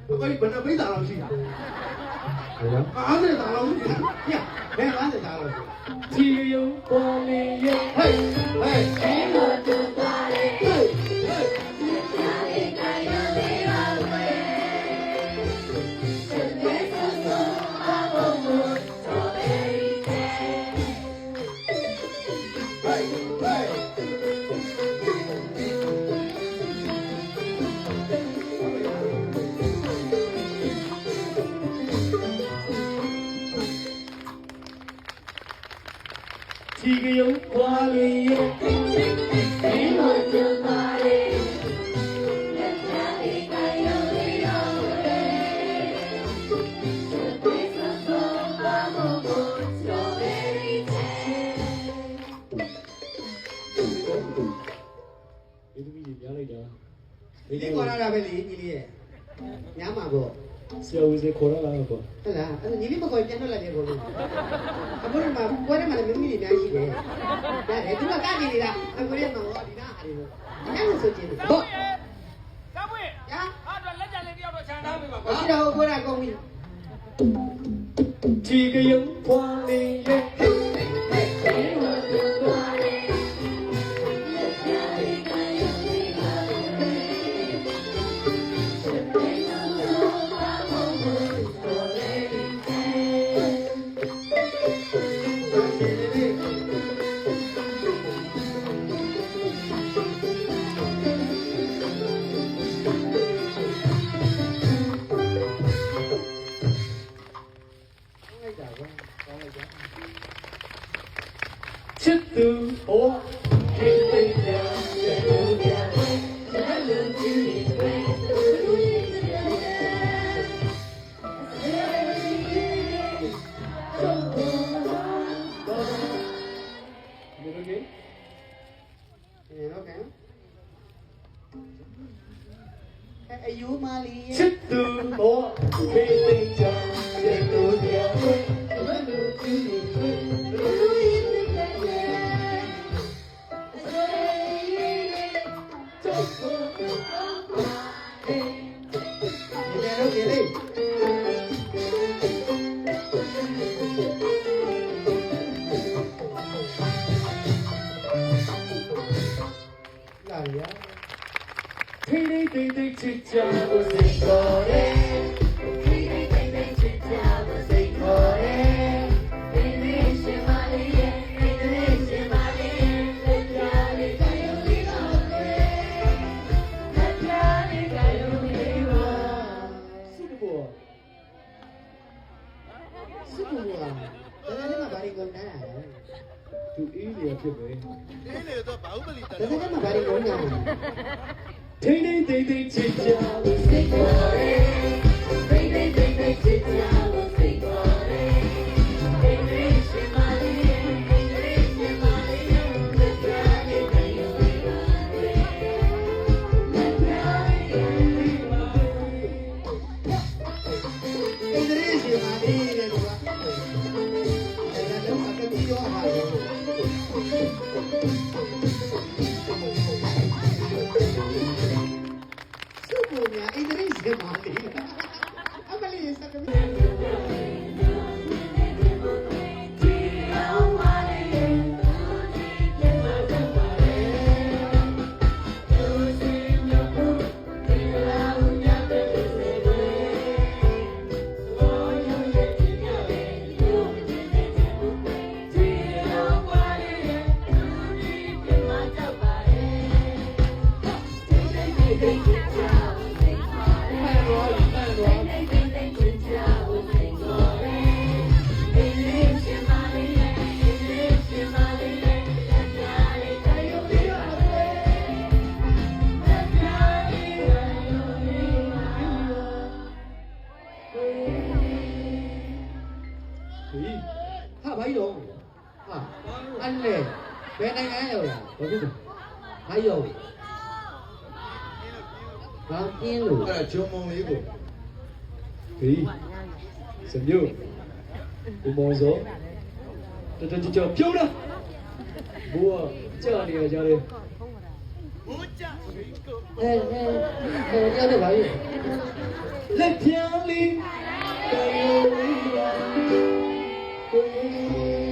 ကိုကြီးဘယ်နှပိသားလောက်ရှိတာအားနဲ့သားလောက်ရှိတာညဘယ်လားတဲ့သားလောက်ချီယုံပေါ်နေရဲ့ဟေးဟေးဒီလိုတူပါလေဟေးဟေးညာလေးကရုံလေးပါဝဲစစ်တဲ့ဆိုဘာလို့ဆိုဘယ်တဲ့ဟေးဟေးဒီကရုံပွားလေးရဲ့ဒီလိုတူပါလေလက်ချာလေးကရုံလေးရောဝဲဒီဆိုဆိုဘာမို့ဆိုဘယ်တဲ့ဒီသမီးကြီးကြားလိုက်တာဒီခေါ်ရတာပဲလေညီလေးရဲ့ညာမှာပေါ့ဆရာဦးစေခေါ်ရတာပေါ့ဟုတ်လားအဲ့ညီလေးမခေါ်ပြန်တော့လိုက်တယ်ပေါ့လို့အခုတော့မှပွဲထဲမှာလည်းမိမိတွေအများကြီးရှိတယ်ဒါလေသူကကနေနေတာအခုရက်မှာဟောဒီနာဟာတွေညာလို့ဆိုချင်တယ်ပေါ့ကပ်ဝေးညာဟာတော့လက်ကြလေးတယောက်တော့ခြံထားပေးပါကွာရှိတော့ကိုယ်ကကုန်ပြီချီကယုံဖွာလေးရဲ့ဟေးဟေးဟေးဟေးဟေးဖွာလေးလက်ချာလေးကယုံလေးပါချစ်သူဟောခေတ္တရာရဲ့လူရာရဲ့လူကြီးတွေလူကြီးတွေဆုံးတော့ဘယ်လိုလဲအယူမာလီချစ်သူဟောခေတ္တရာရဲ့လူရာရဲ့လူကြီးတွေလူကြီးထိနေတိတ်တိတ်ချစ်ကြဖို့စိတ်ခေါ်တယ်ထိနေတိတ်တိတ်ချစ်ကြဖို့စိတ်ခေါ်တယ်ဒီနေ့ရှင်မလေးရဲ့ဒီနေ့ရှင်မလေးရဲ့လက်ပြလေးကယုံလေးပါလက်ပြလေးကယုံလေးပါစုဘောဒါလည်းမဘာရီကုန်တာသူအေးလေဖြစ်ပဲအေးလေတော့ဘာဥပလီတာဒါလည်းမဘာရီကုန်တာထိနေတိတ်တိတ်ချစ်ကြလို့စိတ်ခေါ်တယ်ထိနေတိတ်တိတ်ချစ်ကြလို့စိတ်ခေါ်တယ်ဒီနေ့ရှင်မလေးရဲ့ဒီနေ့ရှင်မလေးရဲ့လက်ပြလေးကယုံလေးပါလက်ပြလေးကယုံလေးပါဒီနေ့ရှင်မလေးရဲ့ကွာအဲ့ဒါတော့အကတိရောဟာอินทรีย์เสียมาเลยเอามาเลยสักนิดဟာဘာကြီးတော့ဟာအဲ့လေဘယ်နိုင်ငံရောက်လာဘာဖြစ်လဲဘာရောက်ဘာပြင်းလို့အဲ့ဒါဂျုံမုံလေးကိုဒီစမျိုးဒီမောစောတတကြပြုံးလားဘူကကြာနေရကြတယ်ဘူကြာ ကြောက်တယ်ပါပြီလက်ဖြားလေးကိုယ်